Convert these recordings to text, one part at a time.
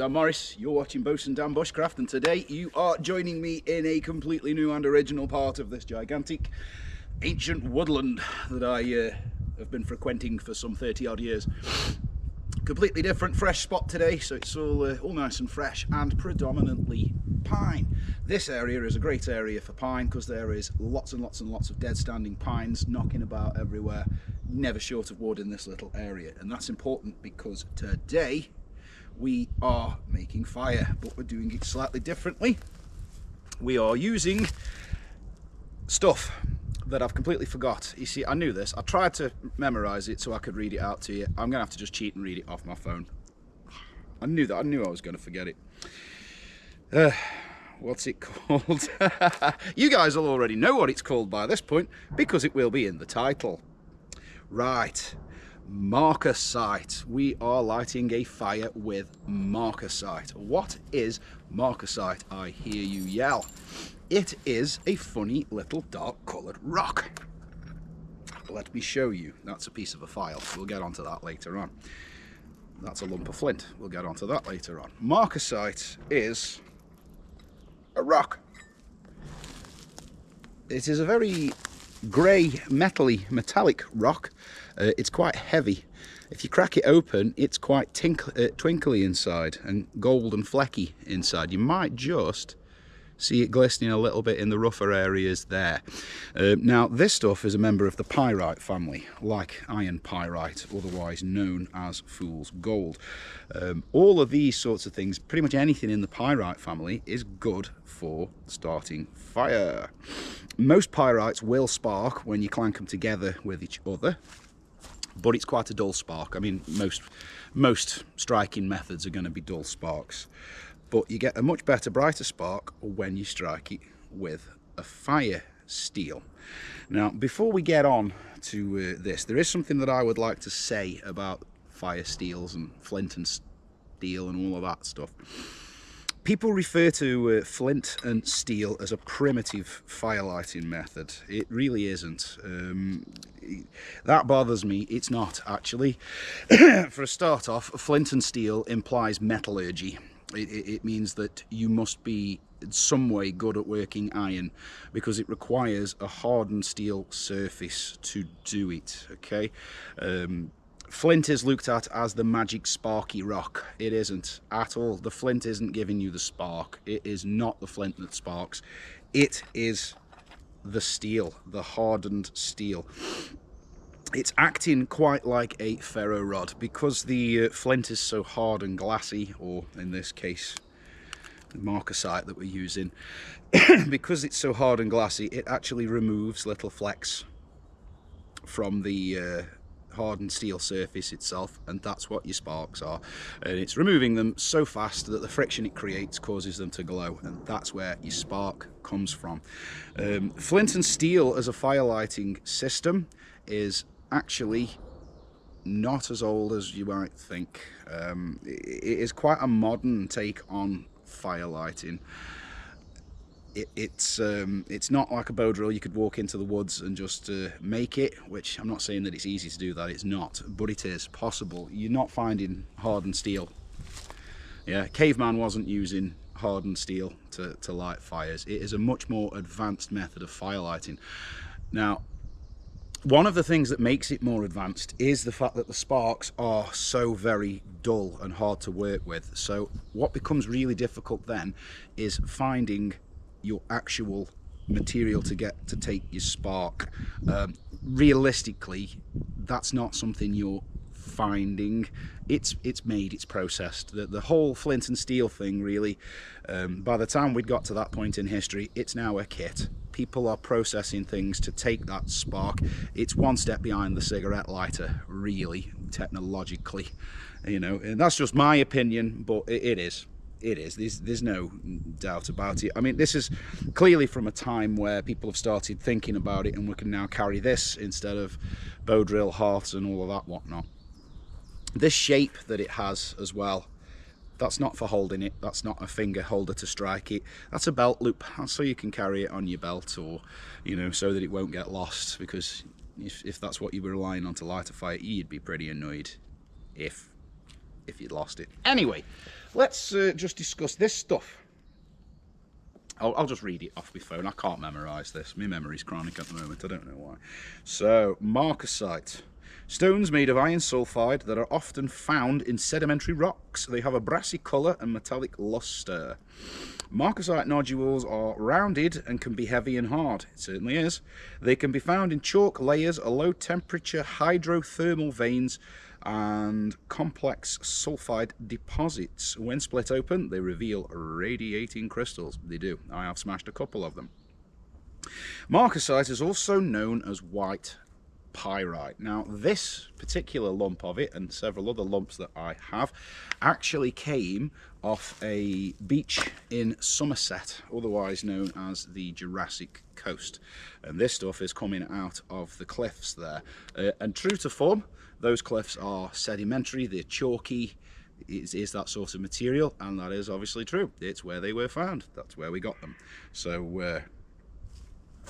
Dan Morris, you're watching Bosun Dan Bushcraft, and today you are joining me in a completely new and original part of this gigantic ancient woodland that I have been frequenting for some 30 odd years. Completely different, fresh spot today, so it's all nice and fresh and predominantly pine. This area is a great area for pine because there is lots and lots and lots of dead standing pines knocking about everywhere, never short of wood in this little area. And that's important because today we are making fire, but we're doing it slightly differently. We are using stuff that I've completely forgot. You see, I knew this. I tried to memorize it so I could read it out to you. I'm gonna have to just cheat and read it off my phone. I knew that. I knew I was gonna forget it. What's it called? You guys will already know what it's called by this point because it will be in the title. Right, marcasite. We are lighting a fire with marcasite. What is marcasite? I hear you yell. It is a funny little dark coloured rock. Let me show you. That's a piece of a file. We'll get onto that later on. That's a lump of flint. We'll get onto that later on. Marcasite is a rock. It is a very grey, metallic rock. It's quite heavy. If you crack it open, it's quite twinkly inside and gold and flecky inside. You might just see it glistening a little bit in the rougher areas there. Now this stuff is a member of the pyrite family, like iron pyrite, otherwise known as fool's gold. All of these sorts of things, pretty much anything in the pyrite family, is good for starting fire. Most pyrites will spark when you clank them together with each other, but it's quite a dull spark. I mean, most striking methods are going to be dull sparks. But you get a much better, brighter spark when you strike it with a fire steel. Now, before we get on to this, there is something that I would like to say about fire steels and flint and steel and all of that stuff. People refer to flint and steel as a primitive fire lighting method. It really isn't. That bothers me. It's not, actually. For a start off, flint and steel implies metallurgy. It means that you must be in some way good at working iron because it requires a hardened steel surface to do it, okay? Flint is looked at as the magic sparky rock. It isn't at all. The flint isn't giving you the spark. It is not the flint that sparks. It is the steel, the hardened steel. It's acting quite like a ferro rod because the flint is so hard and glassy, or in this case the marcasite that we're using. Because it's so hard and glassy, it actually removes little flecks from the hardened steel surface itself, and that's what your sparks are. And it's removing them so fast that the friction it creates causes them to glow, and that's where your spark comes from. Flint and steel as a fire lighting system is actually not as old as you might think. It is quite a modern take on fire lighting. It's not like a bow drill. You could walk into the woods and just make it, which I'm not saying that it's easy to do that, it's not, but it is possible. You're not finding hardened steel. Yeah, caveman wasn't using hardened steel to light fires. It is a much more advanced method of fire lighting. Now, one of the things that makes it more advanced is the fact that the sparks are so very dull and hard to work with. So what becomes really difficult then is finding your actual material to get to take your spark. Realistically, that's not something you're finding. It's made, it's processed. The whole flint and steel thing, really, by the time we'd got to that point in history, it's now a kit. People are processing things to take that spark. It's one step behind the cigarette lighter, really, technologically, you know, and that's just my opinion, but it is. There's no doubt about it. I mean, this is clearly from a time where people have started thinking about it, and we can now carry this instead of bow drill, hearths and all of that whatnot. This shape that it has as well, that's not for holding it, that's not a finger holder to strike it, that's a belt loop. That's so you can carry it on your belt, or, you know, so that it won't get lost, because if that's what you were relying on to light a fire, you'd be pretty annoyed if you'd lost it. Anyway, let's just discuss this stuff. I'll just read it off my phone. I can't memorise this. My memory's chronic at the moment. I don't know why. So, marcasite. Stones made of iron sulfide that are often found in sedimentary rocks. They have a brassy colour and metallic lustre. Marcasite nodules are rounded and can be heavy and hard. It certainly is. They can be found in chalk layers, low temperature hydrothermal veins, and complex sulfide deposits. When split open, they reveal radiating crystals. They do. I have smashed a couple of them. Marcasite is also known as white pyrite. Now, this particular lump of it, and several other lumps that I have, actually came off a beach in Somerset, otherwise known as the Jurassic Coast. And this stuff is coming out of the cliffs there. And true to form, those cliffs are sedimentary, they're chalky, is that sort of material, and that is obviously true. It's where they were found. That's where we got them. So,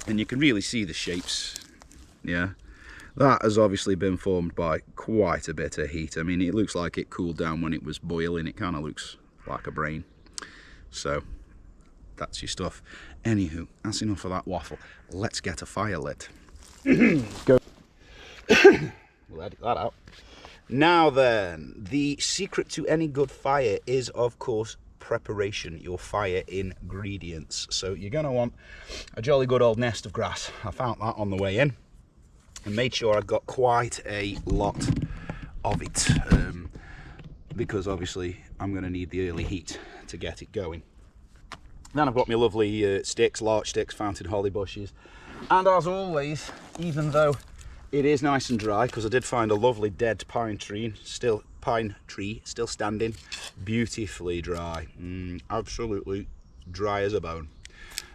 and you can really see the shapes, yeah. That has obviously been formed by quite a bit of heat. I mean, it looks like it cooled down when it was boiling. It kind of looks like a brain. So, that's your stuff. Anywho, that's enough of that waffle. Let's get a fire lit. Go. We'll edit that out. Now then, the secret to any good fire is, of course, preparation, your fire ingredients. So you're going to want a jolly good old nest of grass. I found that on the way in and made sure I got quite a lot of it, because obviously I'm going to need the early heat to get it going. Then I've got my lovely sticks, larch sticks, fountain holly bushes, and as always, even though it is nice and dry, because I did find a lovely dead pine tree still standing, beautifully dry, absolutely dry as a bone.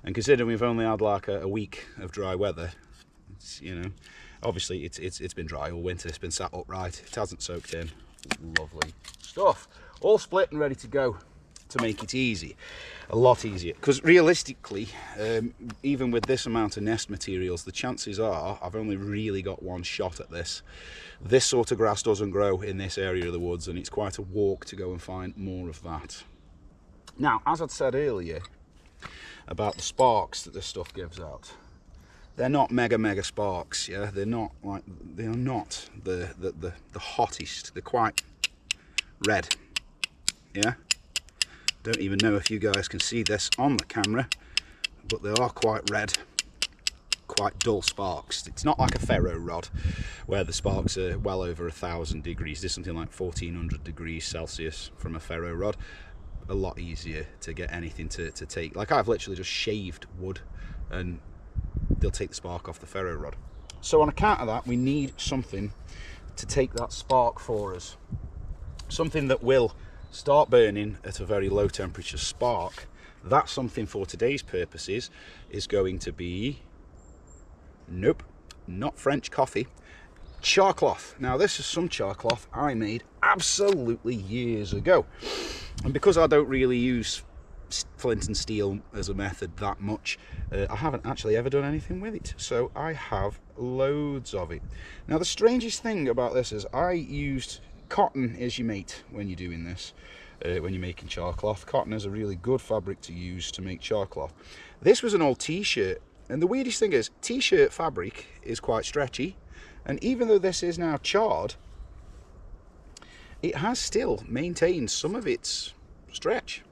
And considering we've only had like a week of dry weather, it's, you know, obviously it's been dry all winter. It's been sat upright. It hasn't soaked in. Lovely stuff. All split and ready to go to make it easy. A lot easier. Because realistically, even with this amount of nest materials, the chances are I've only really got one shot at this. This sort of grass doesn't grow in this area of the woods, and it's quite a walk to go and find more of that. Now, as I'd said earlier about the sparks that this stuff gives out, they're not mega sparks, yeah. They're not the hottest. They're quite red, yeah. Don't even know if you guys can see this on the camera, but they are quite red, quite dull sparks. It's not like a ferro rod where the sparks are well over 1,000 degrees. There's something like 1,400 degrees Celsius from a ferro rod. A lot easier to get anything to take. Like, I've literally just shaved wood and they'll take the spark off the ferro rod. So on account of that, we need something to take that spark for us. Something that will start burning at a very low temperature spark. That something for today's purposes is going to be, nope, not French coffee, char cloth. Now this is some char cloth I made absolutely years ago, and because I don't really use flint and steel as a method that much, I haven't actually ever done anything with it, so I have loads of it. Now the strangest thing about this is I used cotton is your mate when you're doing this, when you're making char cloth. Cotton is a really good fabric to use to make char cloth. This was an old t-shirt, and the weirdest thing is t-shirt fabric is quite stretchy, and even though this is now charred, it has still maintained some of its stretch,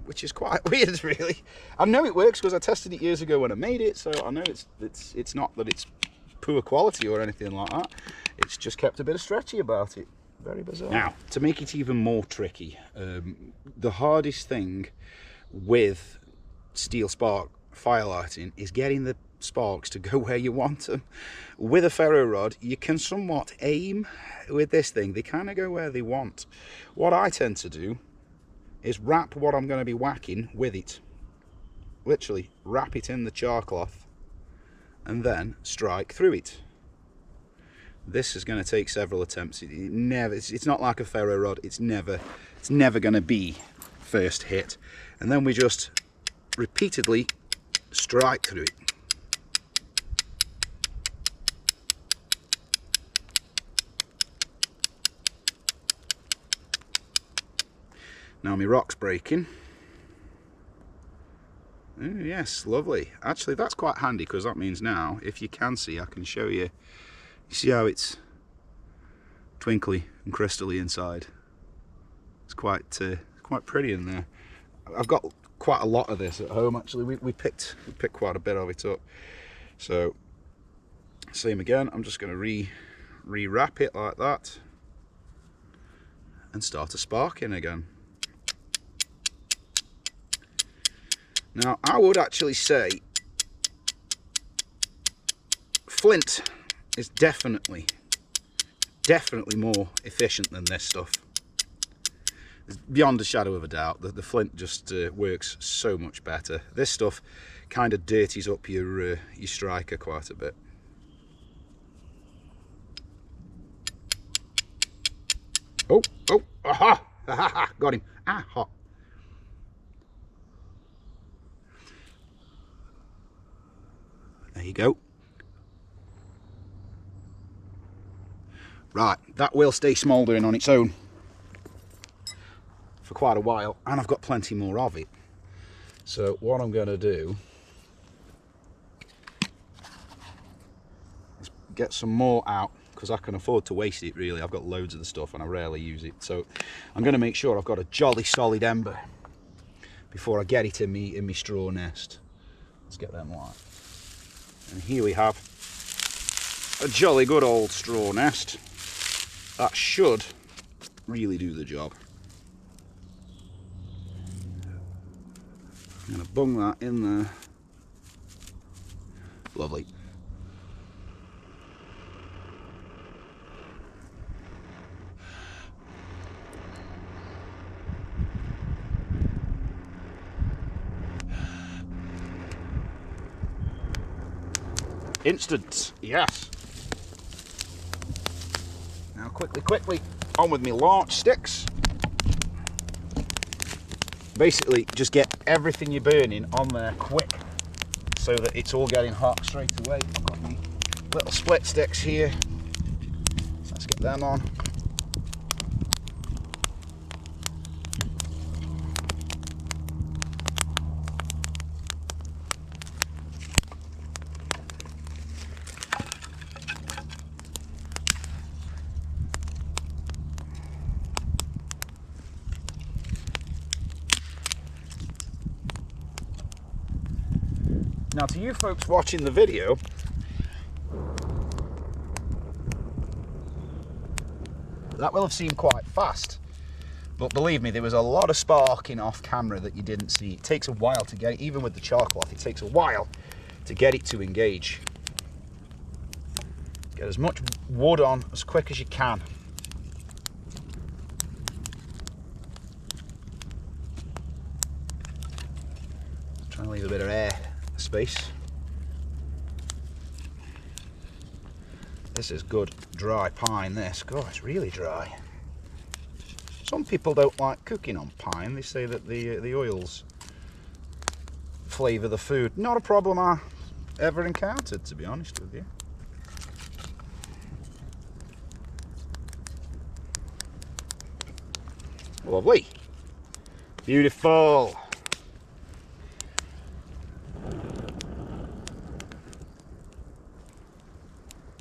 which is quite weird, really. I know it works because I tested it years ago when I made it, so I know it's not that it's poor quality or anything like that. It's just kept a bit of stretchy about it. Very bizarre. Now, to make it even more tricky, the hardest thing with steel spark firelighting is getting the sparks to go where you want them. With a ferro rod, you can somewhat aim. With this thing, they kind of go where they want. What I tend to do is wrap what I'm going to be whacking with it. Literally, wrap it in the char cloth and then strike through it. This is going to take several attempts. It's not like a ferro rod. It's never going to be first hit. And then we just repeatedly strike through it. Now my rock's breaking. Oh, yes, lovely. Actually, that's quite handy, because that means now, if you can see, I can show you. You see how it's twinkly and crystally inside? It's quite pretty in there. I've got quite a lot of this at home, actually. We picked quite a bit of it up. So, same again. I'm just going to re-wrap it like that and start a sparking again. Now, I would actually say flint is definitely more efficient than this stuff. It's beyond a shadow of a doubt. The flint just works so much better. This stuff kind of dirties up your striker quite a bit. Oh, aha, aha, got him. Aha. There you go. Right, that will stay smouldering on its own for quite a while, and I've got plenty more of it. So what I'm going to do is get some more out, because I can afford to waste it really. I've got loads of the stuff and I rarely use it. So I'm going to make sure I've got a jolly solid ember before I get it in me straw nest. Let's get them light. And here we have a jolly good old straw nest. That should really do the job. I'm going to bung that in there. Lovely. Instant, yes. Now quickly, on with me launch sticks. Basically, just get everything you're burning on there quick, so that it's all getting hot straight away. I've got my little split sticks here. Let's get them on. Now, to you folks watching the video, that will have seemed quite fast, but believe me, there was a lot of sparking off camera that you didn't see. It takes a while to get it, even with the charcloth, it takes a while to get it to engage. Get as much wood on as quick as you can. Try and leave a bit of air space. This is good dry pine, this. God, it's really dry. Some people don't like cooking on pine. They say that the oils flavour the food. Not a problem I ever encountered, to be honest with you. Lovely. Beautiful.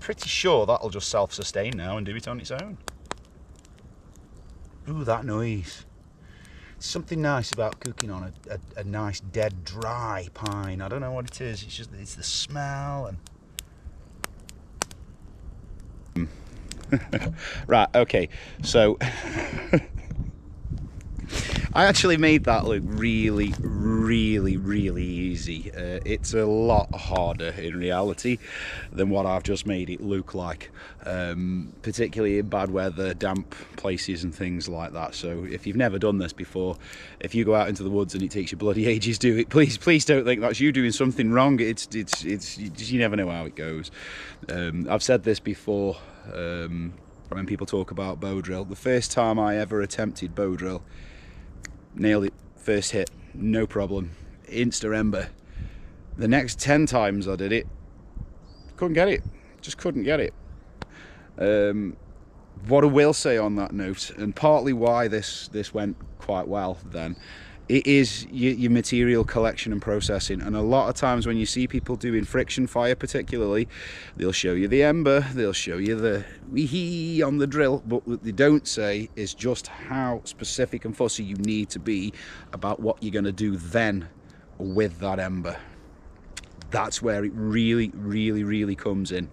Pretty sure that'll just self-sustain now and do it on its own. Ooh, that noise. Something nice about cooking on a nice dead dry pine. I don't know what it is, it's the smell and... Right, okay, so I actually made that look really easy. It's a lot harder in reality than what I've just made it look like, particularly in bad weather, damp places and things like that. So if you've never done this before, if you go out into the woods and it takes you bloody ages to do it, please don't think that's you doing something wrong. It's you never know how it goes. I've said this before when people talk about bow drill. The first time I ever attempted bow drill, nailed it, first hit, no problem, insta ember. The next 10 times I did it, couldn't get it, just couldn't get it. What I will say on that note, and partly why this went quite well, then it is your material collection and processing. And a lot of times when you see people doing friction fire particularly, they'll show you the ember, they'll show you the wee-hee on the drill, but what they don't say is just how specific and fussy you need to be about what you're going to do then with that ember. That's where it really comes in.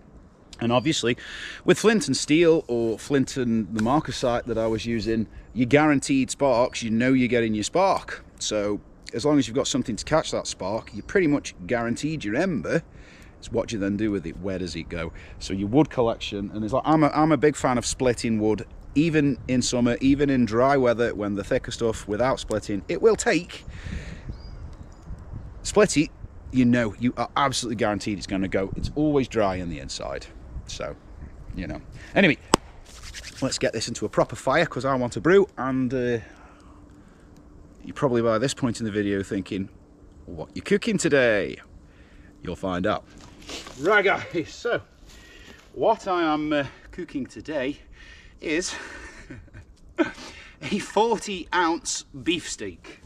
And obviously with flint and steel, or flint and the marcasite that I was using, you're guaranteed sparks. You know you're getting your spark. So as long as you've got something to catch that spark, you're pretty much guaranteed your ember. It's what you then do with it. Where does it go? So your wood collection, and it's like I'm a big fan of splitting wood, even in summer, even in dry weather, when the thicker stuff without splitting, it will take. Split it, you know, you are absolutely guaranteed it's going to go. It's always dry on the inside. So, you know. Anyway, let's get this into a proper fire, because I want to brew. And you're probably by this point in the video thinking, what you cooking today? You'll find out. Right guys, so what I am cooking today is a 40-ounce beef steak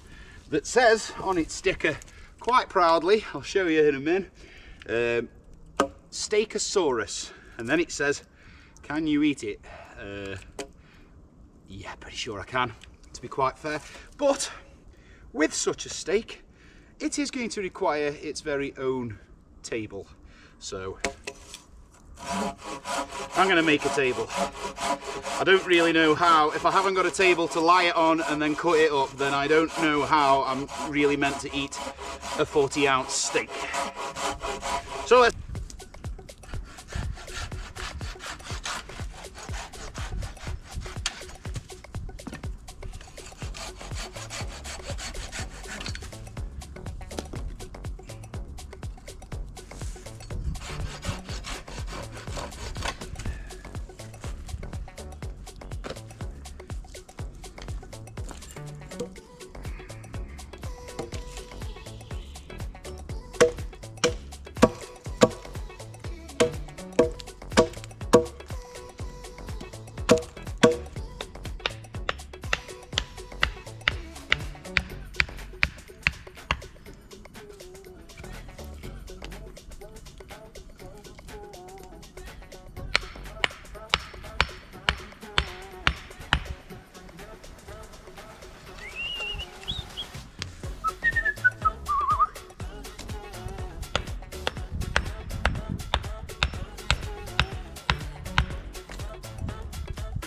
that says on its sticker quite proudly, I'll show you in a minute, Steakosaurus. And then it says, can you eat it? Yeah, pretty sure I can, to be quite fair. But with such a steak, it is going to require its very own table. So I'm going to make a table. I don't really know how. If I haven't got a table to lie it on and then cut it up, then I don't know how I'm really meant to eat a 40-ounce steak. So let's...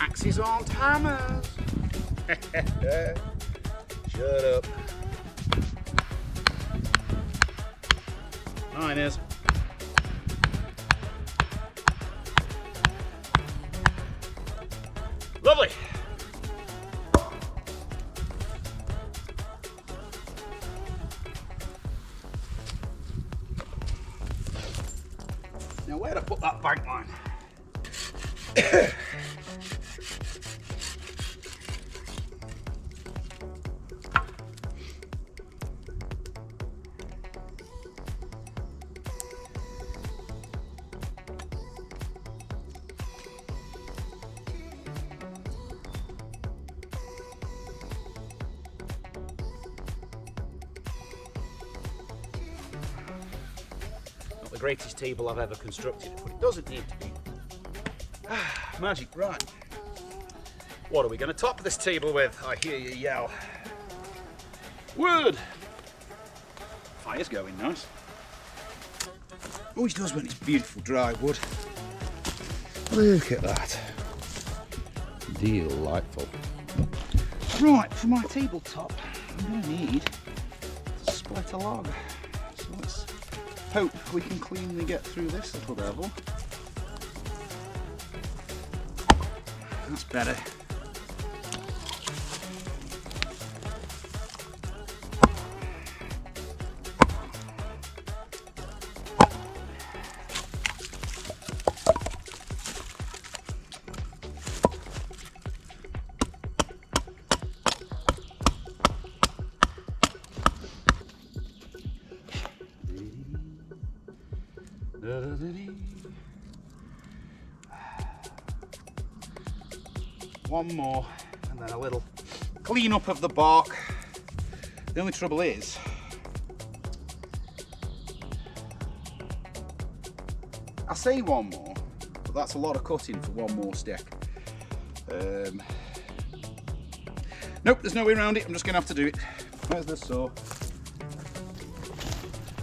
Axes aren't hammers. Shut up. Mine is. Lovely. Now where to put that bank line? Not the greatest table I've ever constructed, but it doesn't need to be. Magic, right. What are we going to top this table with? I hear you yell. Wood! Fire's going nice. Always does when it's beautiful dry wood. Look at that. Delightful. Right, for my tabletop, I'm going to need to split a log. So let's hope we can cleanly get through this little devil. That's better. One more, and then a little clean up of the bark. The only trouble is, I say one more, but that's a lot of cutting for one more stick. Nope, there's no way around it. I'm just going to have to do it. Where's the saw?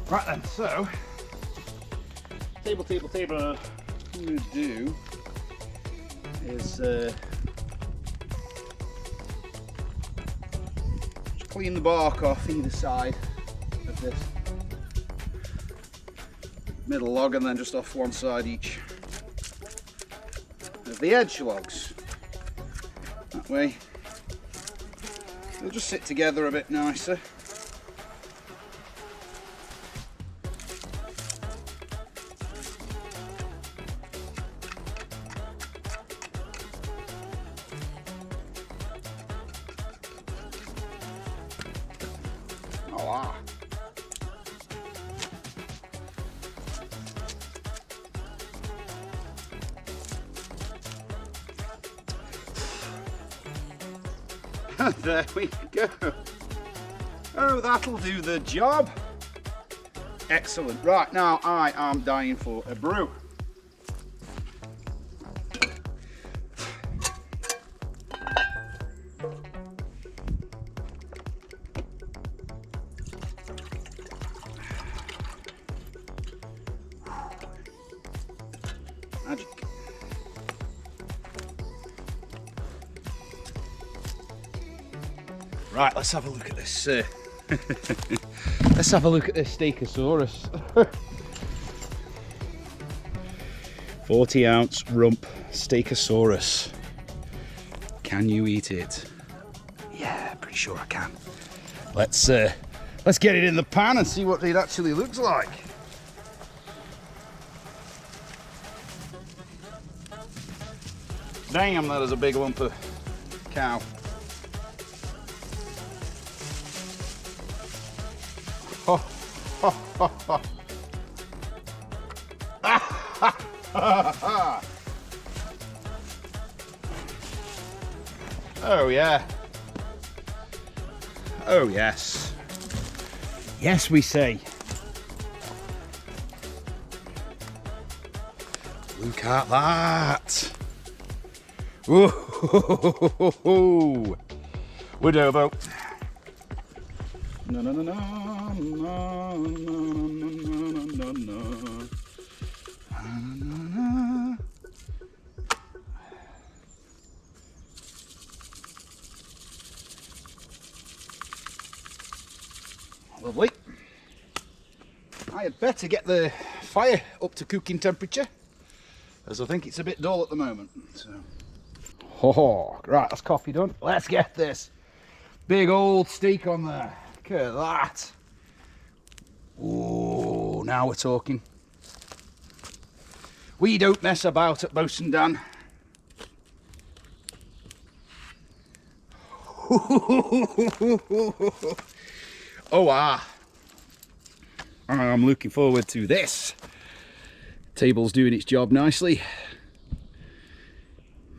Right then, so table. What I'm going to do is just clean the bark off either side of this middle log, and then just off one side each of the edge logs. That way they'll just sit together a bit nicer. Voila. There we go. Oh, that'll do the job. Excellent. Right, now I am dying for a brew. Magic. Right, let's have a look at this. Let's have a look at this Stegosaurus. 40-ounce rump Stegosaurus. Can you eat it? Yeah, pretty sure I can. Let's get it in the pan and see what it actually looks like. Damn, that is a big lump of cow. Oh, oh, oh. Oh yeah. Oh yes. Yes, we say. Look at that. Whoa. Would over. No, no, no, no, no, no, no, no, no. Lovely. I had better get the fire up to cooking temperature, as I think it's a bit dull at the moment. So. Oh, right, that's coffee done. Let's get this big old steak on there. Look at that. Oh, now we're talking. We don't mess about at Bosun Dan. Oh, I'm looking forward to this. Table's doing its job nicely.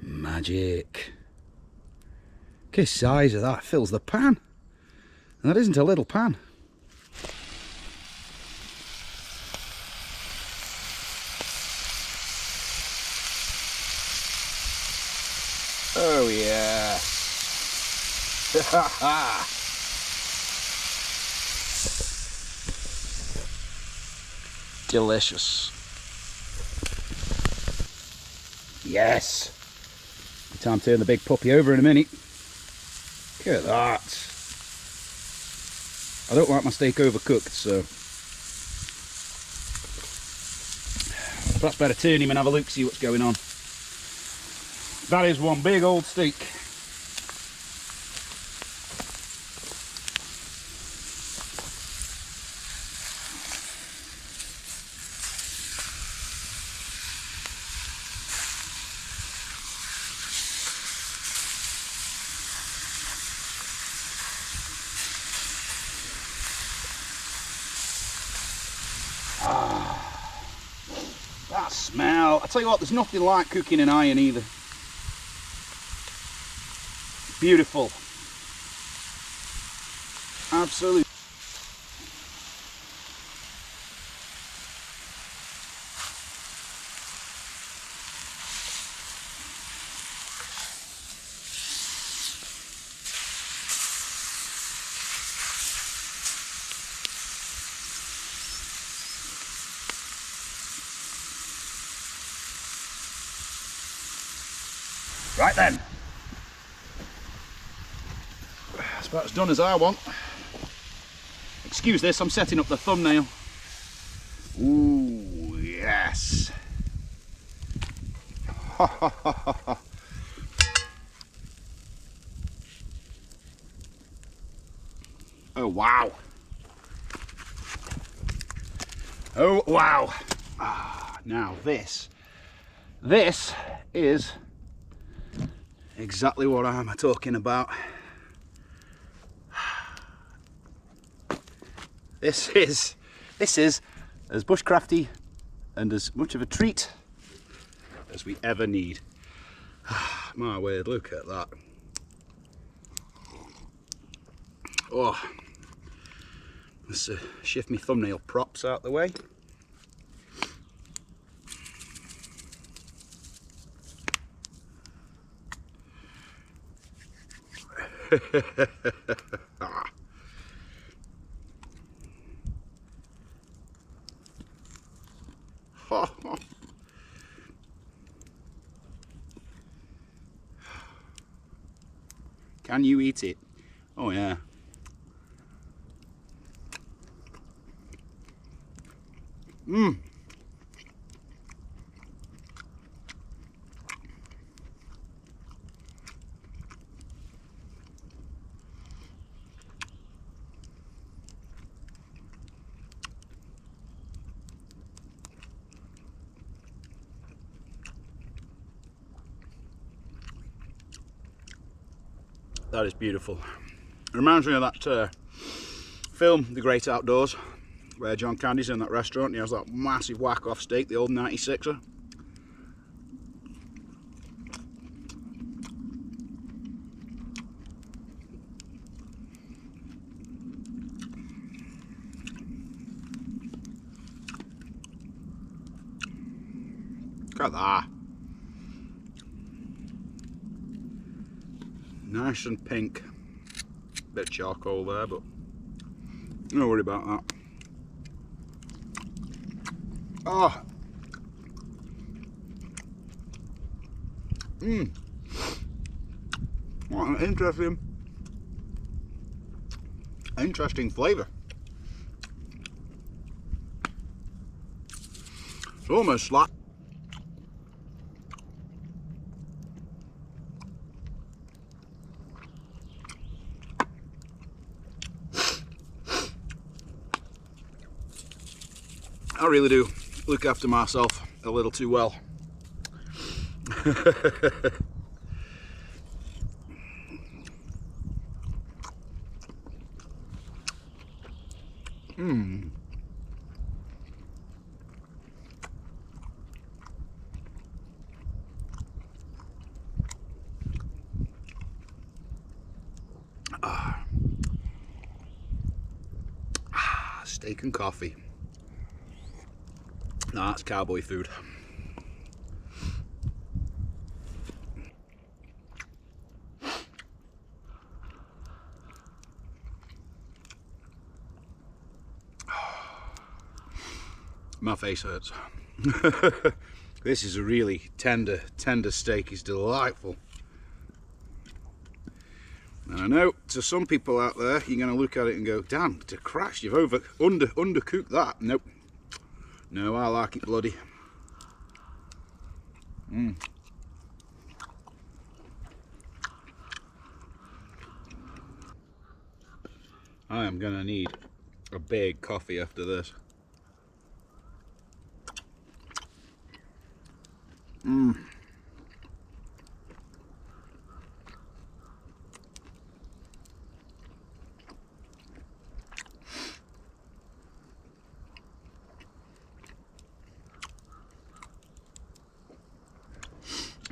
Magic. Look at the size of that, fills the pan. And that isn't a little pan. Oh yeah. Delicious. Yes. Time to turn the big puppy over in a minute. Look at that. I don't like my steak overcooked, so perhaps better turn him and have a look, see what's going on. That is one big old steak. That smell. I tell you what, there's nothing like cooking in iron either. Beautiful. Absolutely. Right then. That's about as done as I want. Excuse this, I'm setting up the thumbnail. Ooh, yes. Oh, wow. Oh, wow. Now this is exactly what I'm talking about. This is as bushcrafty and as much of a treat as we ever need. My word, look at that. Oh, let's shift my thumbnail props out the way. Can you eat it? Oh yeah. Mmm. That is beautiful. It reminds me of that film, The Great Outdoors, where John Candy's in that restaurant and he has that massive whack-off steak, the old 96er. Look at that. Nice and pink. Bit of charcoal there, but don't worry about that. Oh. Mmm. What an interesting flavour. It's almost like I really do look after myself a little too well. Mmm. Steak and coffee. Nah, that's cowboy food. My face hurts. This is a really tender steak. It's delightful. And I know to some people out there, you're going to look at it and go, damn, to crash, you've undercooked that. Nope. No, I like it bloody. Mm. I am going to need a big coffee after this. Mmm.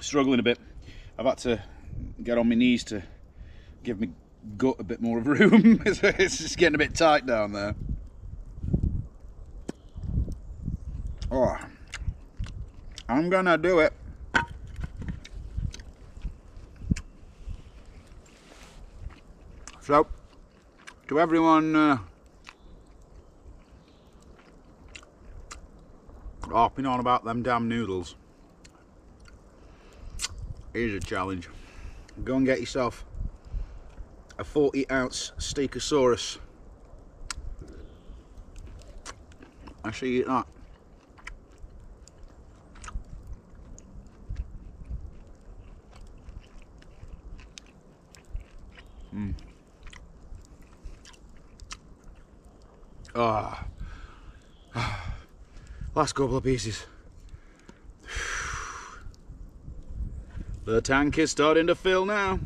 Struggling a bit. I've had to get on my knees to give me gut a bit more of room. It's just getting a bit tight down there. Oh, I'm gonna do it. So, to everyone harping on about them damn noodles, here's a challenge. Go and get yourself a 40-ounce Steakosaurus. I see you eat that. Ah. Last couple of pieces. The tank is starting to fill now.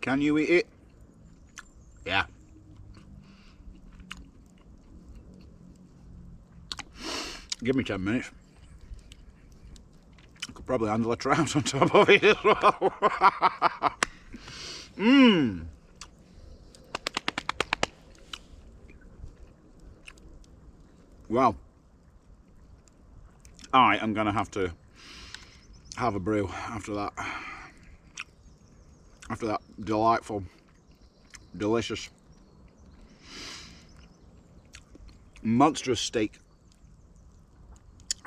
Can you eat it? Yeah. Give me 10 minutes. I could probably handle a trout on top of it as well. Mmm. Well, I am going to have a brew after that. After that delightful, delicious, monstrous steak.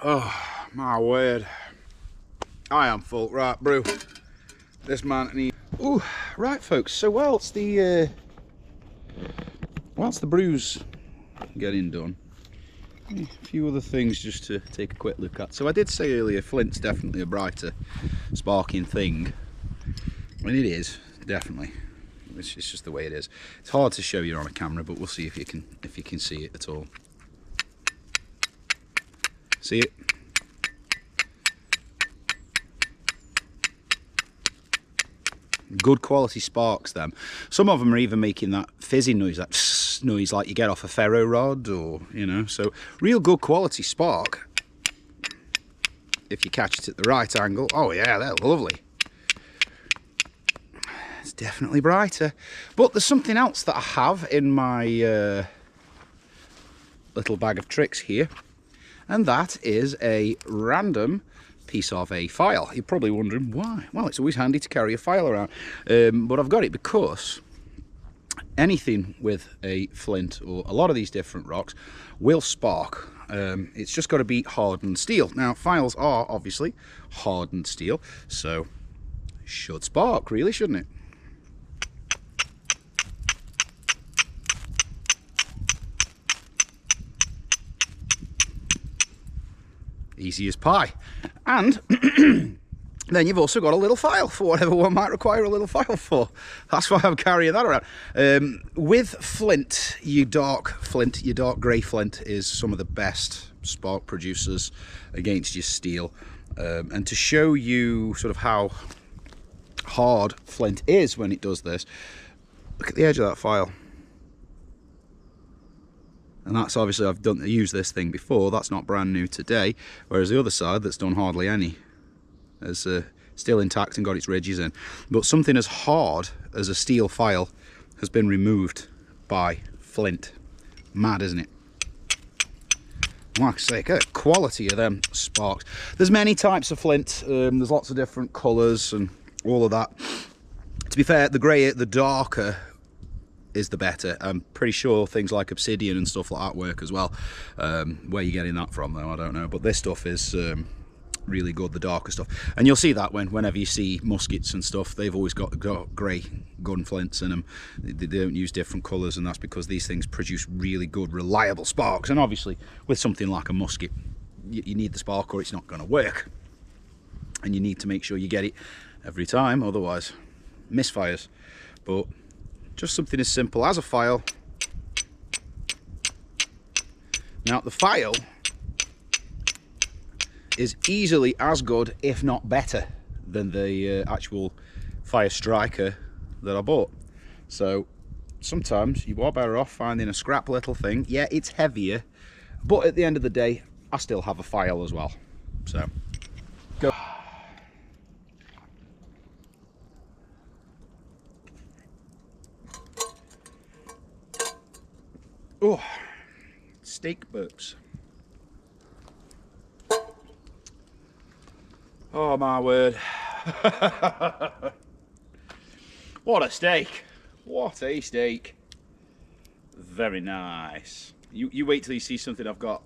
Oh, my word. I am full. Right, brew. This man needs... Ooh, right, folks. So whilst the brew's getting done, a few other things just to take a quick look at. So I did say earlier, flint's definitely a brighter sparking thing. And it is, definitely. It's just the way it is. It's hard to show you on a camera, but we'll see if you can see it at all. See it? Good quality sparks, them. Some of them are even making that fizzing noise, that noise like you get off a ferro rod, or, you know. So real good quality spark. If you catch it at the right angle. Oh yeah, they're lovely. It's definitely brighter. But there's something else that I have in my little bag of tricks here, and that is a random piece of a file. You're probably wondering why. Well, it's always handy to carry a file around, but I've got it because anything with a flint or a lot of these different rocks will spark. It's just got to be hardened steel. Now, files are obviously hardened steel, so should spark, really, shouldn't it? Easy as pie. And then you've also got a little file for whatever one might require a little file for. That's why I'm carrying that around. With flint, your dark grey flint is some of the best spark producers against your steel. And to show you sort of how hard flint is when it does this, look at the edge of that file. And that's obviously, I've used this thing before, that's not brand new today, whereas the other side that's done hardly any is still intact and got its ridges in. But something as hard as a steel file has been removed by flint. Mad, isn't it? Like I say, look at the quality of them sparks. There's many types of flint, there's lots of different colours and all of that. To be fair, the greyer, the darker is the better. I'm pretty sure things like obsidian and stuff like that work as well. Where you're getting that from though, I don't know, but this stuff is really good, the darker stuff. And you'll see that whenever you see muskets and stuff, they've always got grey gun flints in them. They don't use different colours, and that's because these things produce really good, reliable sparks. And obviously, with something like a musket, you need the spark or it's not going to work. And you need to make sure you get it every time, otherwise misfires. But just something as simple as a file. Now the file is easily as good, if not better, than the actual fire striker that I bought. So sometimes you are better off finding a scrap little thing. Yeah, it's heavier, but at the end of the day, I still have a file as well. So go. Oh, steak burps. Oh my word. What a steak. What a steak. Very nice. You wait till you see something I've got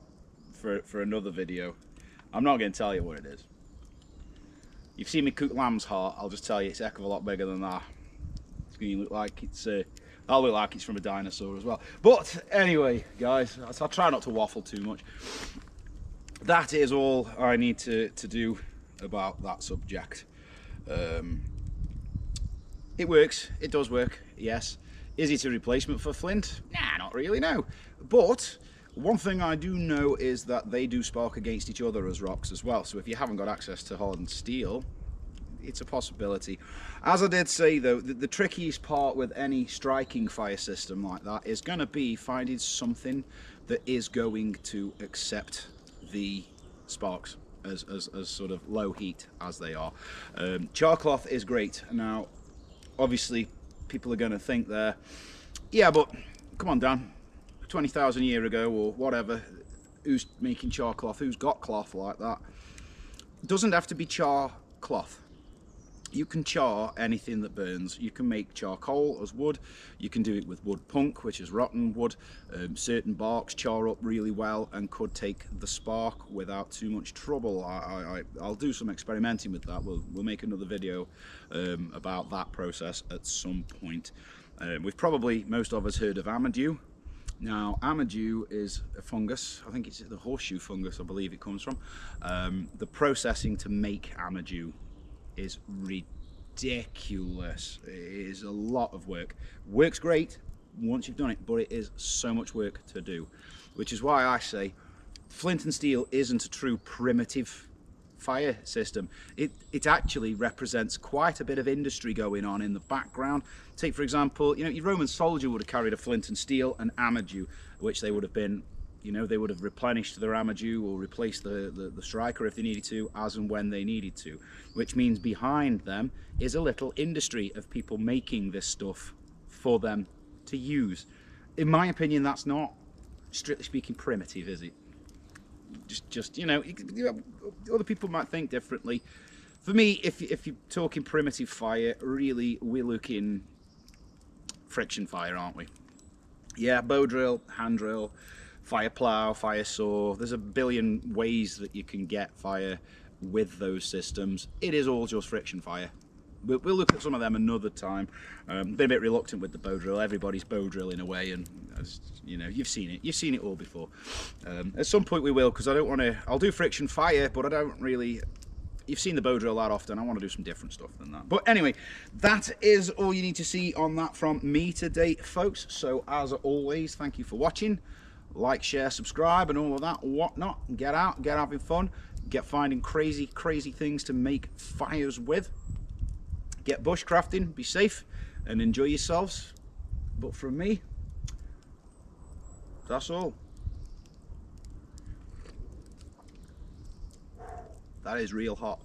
for another video. I'm not going to tell you what it is. You've seen me cook lamb's heart. I'll just tell you it's a heck of a lot bigger than that. It's going to look like it's that'll look like it's from a dinosaur as well. But anyway, guys, I'll try not to waffle too much. That is all I need to do about that subject. It works. It does work. Yes. Is it a replacement for flint? Nah, not really, no. But one thing I do know is that they do spark against each other as rocks as well. So if you haven't got access to hardened steel, it's a possibility. As I did say though, the trickiest part with any striking fire system like that is going to be finding something that is going to accept the sparks as sort of low heat as they are. Char cloth is great. Now obviously people are going to think there, yeah, but come on Dan, 20,000 years ago or whatever, who's making char cloth, who's got cloth like that? It doesn't have to be char cloth. You can char anything that burns. You can make charcoal as wood. You can do it with wood punk, which is rotten wood. Certain barks char up really well and could take the spark without too much trouble. I'll do some experimenting with that. We'll make another video about that process at some point. We've probably, most of us, heard of amadou. Now, amadou is a fungus. I think it's the horseshoe fungus, I believe it comes from. The processing to make amadou is ridiculous. It is a lot of work. Works great once you've done it, but it is so much work to do, which is why I say flint and steel isn't a true primitive fire system. It actually represents quite a bit of industry going on in the background. Take for example, you know, your Roman soldier would have carried a flint and steel and amadou, which they would have been, you know, they would have replenished their amadou or replaced the striker if they needed to, as and when they needed to, which means behind them is a little industry of people making this stuff for them to use. In my opinion, that's not, strictly speaking, primitive, is it? Just you know, other people might think differently. For me, if you're talking primitive fire, really we're looking friction fire, aren't we? Yeah, bow drill, hand drill, fire plow, fire saw. There's a billion ways that you can get fire with those systems. It is all just friction fire. We'll look at some of them another time. Been a bit reluctant with the bow drill. Everybody's bow drilling away, and as you know, you've seen it all before. At some point we will, because I don't want to. I'll do friction fire, but I don't really. You've seen the bow drill that often. I want to do some different stuff than that. But anyway, that is all you need to see on that from me today, folks. So as always, thank you for watching. Like, share, subscribe, and all of that whatnot. Get out, get having fun, get finding crazy things to make fires with. Get bushcrafting, be safe, and enjoy yourselves. But from me, that's all. That is real hot.